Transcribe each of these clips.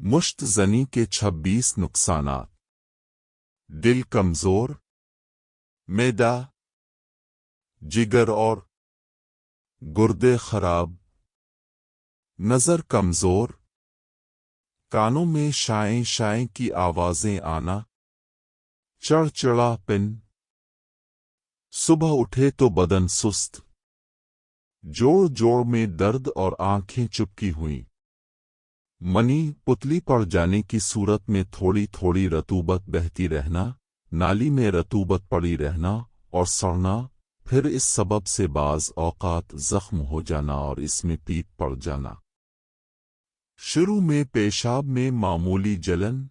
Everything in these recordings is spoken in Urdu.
مشت زنی کے 26 نقصانات: دل کمزور، معدہ، جگر اور گردے خراب، نظر کمزور، کانوں میں شائیں شائیں کی آوازیں آنا، چڑچڑاپن، صبح اٹھے تو بدن سست، جوڑ جوڑ میں درد اور آنکھیں چپکی ہوئیں، منی پتلی پڑ جانے کی صورت میں تھوڑی تھوڑی رطوبت بہتی رہنا، نالی میں رطوبت پڑی رہنا اور سڑنا، پھر اس سبب سے بعض اوقات زخم ہو جانا اور اس میں پیپ پڑ جانا، شروع میں پیشاب میں معمولی جلن،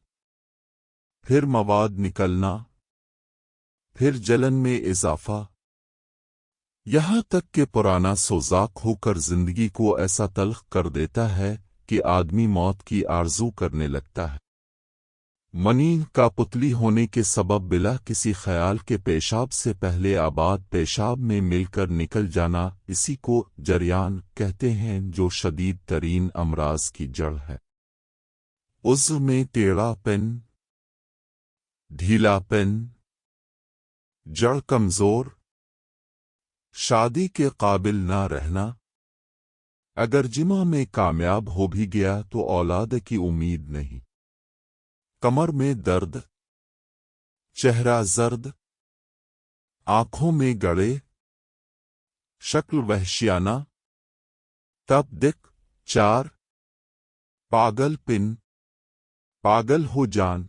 پھر مواد نکلنا، پھر جلن میں اضافہ، یہاں تک کہ پرانا سوزاک ہو کر زندگی کو ایسا تلخ کر دیتا ہے کہ آدمی موت کی آرزو کرنے لگتا ہے۔ منی کا پتلی ہونے کے سبب بلا کسی خیال کے پیشاب سے پہلے آباد پیشاب میں مل کر نکل جانا، اسی کو جریان کہتے ہیں، جو شدید ترین امراض کی جڑ ہے۔ عضو میں ٹیڑھا پن، ڈھیلا پن، جڑ کمزور، شادی کے قابل نہ رہنا، اگر جمع میں کامیاب ہو بھی گیا تو اولاد کی امید نہیں، کمر میں درد، چہرہ زرد، آنکھوں میں گڑے، شکل وحشیانہ، تپ دق، 4 پاگل پن، پاگل ہو جان،